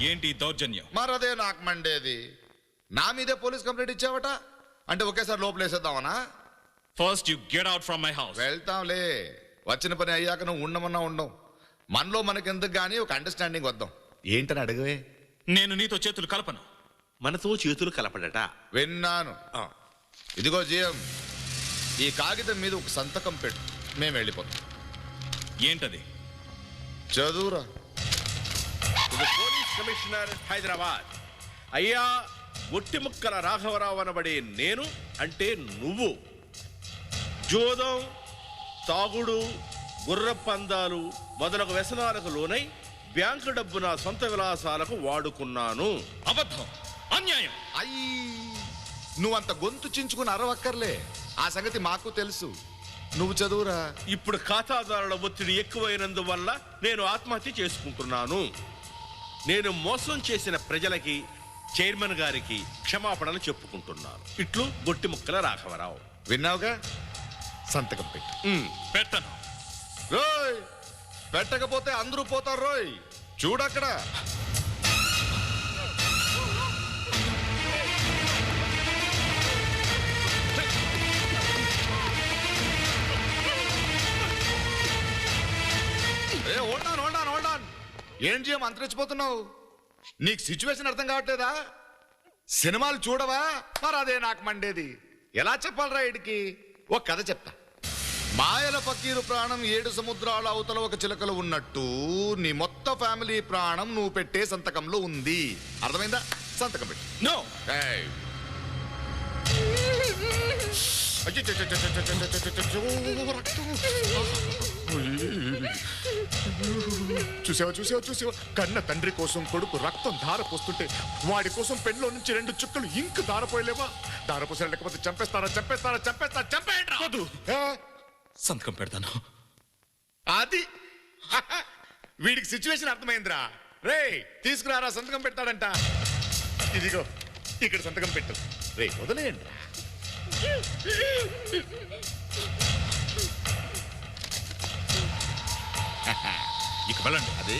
ఏంటి దౌర్జన్యం? మరదే నాకు మండేది. నా మీదే పోలీస్ కంప్లైంట్ ఇచ్చావట అంటే ఒకేసారి లోపలేసేద్దామనా? First you get out from my house. వెళ్తాంలే, వచ్చిన పని అయ్యాక నువ్వు ఉండమన్నా ఉండవు. మనలో మనకెందుకు గానీ ఒక అండర్స్టాండింగ్ వద్దాం. ఏంటని అడగవే. నేను నీతో చేతులు కలపను. మనతో చేతులు కలపడట విన్నాను. ఇదిగో జీఎం, ఈ కాగితం మీద ఒక సంతకం పెట్టు, మేము వెళ్ళిపోతాం. ఏంటది? చదువురా. Police commissioner Hyderabad. అయ్యా, ఒట్టిముక్కల రాఘవరావు అనబడే నేను అంటే నువ్వు జోదం, తాగుడు, గుర్రపందాలు మొదలగు వ్యసనాలకు లోనై బ్యాంకు డబ్బు నా సొంత విలాసాలకు వాడుకున్నాను. అబద్ధం, అన్యాయం. అయ్యి, నువ్వంత గొంతు చించుకుని అరవక్కర్లే, ఆ సంగతి మాకు తెలుసు. నువ్వు చదువురా. ఇప్పుడు ఖాతాదారుల ఒత్తిడి ఎక్కువైనందువల్ల నేను ఆత్మహత్య చేసుకుంటున్నాను. నేను మోసం చేసిన ప్రజలకి, చైర్మన్ గారికి క్షమాపణలు చెప్పుకుంటున్నాను. ఇట్లు గొట్టిముక్కల రాఘవరావు. విన్నావుగా, సంతకం పెట్టు. పెట్టను. రోయ్, పెట్టకపోతే అందరూ పోతారు రోయ్. చూడక్కడ. ఓల్డాన్ ఏం చేయం అంతరించిపోతున్నావు? నీకు సిచ్యువేషన్ అర్థం కావట్లేదా? సినిమాలు చూడవా? మరి అదే నాకు మండేది. ఎలా చెప్పాలరా వీడికి? ఒక కథ చెప్తా. మాయల ఫకీరు ప్రాణం 7 సముద్రాల అవతల ఒక చిలకలు ఉన్నట్టు నీ మొత్తం ఫ్యామిలీ ప్రాణం నువ్వు పెట్టే సంతకంలో ఉంది. అర్థమైందా? సంతకం పెట్టు. నో. చూసావా కన్న తండ్రి కోసం కొడుకు రక్తం ధార పోస్తుంటే వాడి కోసం పెన్లో నుంచి 2 చుక్కలు ఇంకు ధారపోయలేవా? ధారపోసే లేకపోతే చంపేయండి. సంతకం పెడతాను. అది వీడికి సిచ్యువేషన్ అర్థమైందిరా. రే, తీసుకురారా, సంతకం పెడతాడంట. ఇదిగో ఇక్కడ సంతకం పెట్టు. రే, వదిలేయండి. ఇక వెళ్ళండి. అదే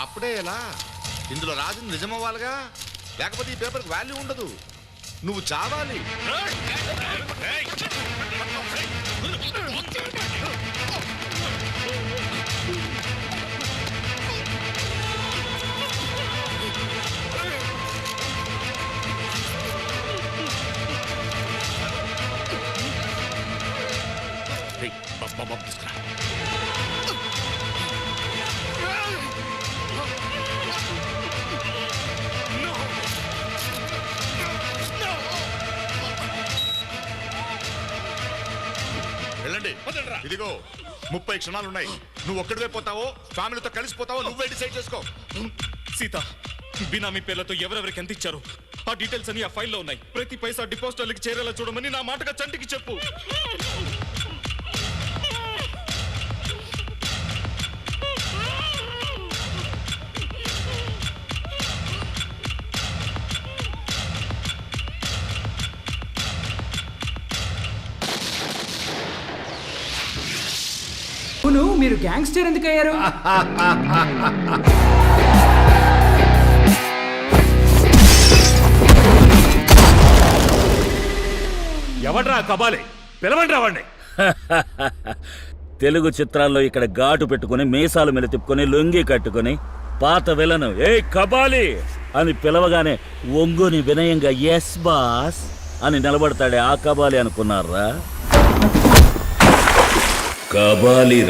అప్పుడే ఎలా? ఇందులో రాజు నిజమవ్వాలిగా, లేకపోతే ఈ పేపర్కి వాల్యూ ఉండదు. నువ్వు చావాలి. తీసుకురా. వెళ్ళండి. ఇదిగో 30 క్షణాలున్నాయి. నువ్వు ఒక్కడివే పోతావో, ఫ్యామిలీతో కలిసిపోతావో నువ్వే డిసైడ్ చేసుకో. సీత, బినామీ పేర్లతో ఎవరెవరికి ఎంత ఇచ్చారు ఆ డీటెయిల్స్ అని ఆ ఫైల్లో ఉన్నాయి. ప్రతి పైసా డిపాజిటర్లకి చేరేలా చూడమని నా మాటగా చంటికి చెప్పు. అవును, మీరు గ్యాంగ్స్టర్ ఎందుకు అయ్యారు? ఎవడ్రా కబాలి? పిలవండి రావండి. తెలుగు చిత్రాల్లో ఇక్కడ ఘాటు పెట్టుకుని మీసాలు మీద తిప్పుకొని లొంగి కట్టుకుని పాత విలను ఏ కబాలి అని పిలవగానే ఒంగుని వినయంగా ఎస్ బాస్ అని నిలబడతాడే ఆ కబాలి అనుకున్నారా? కబాలి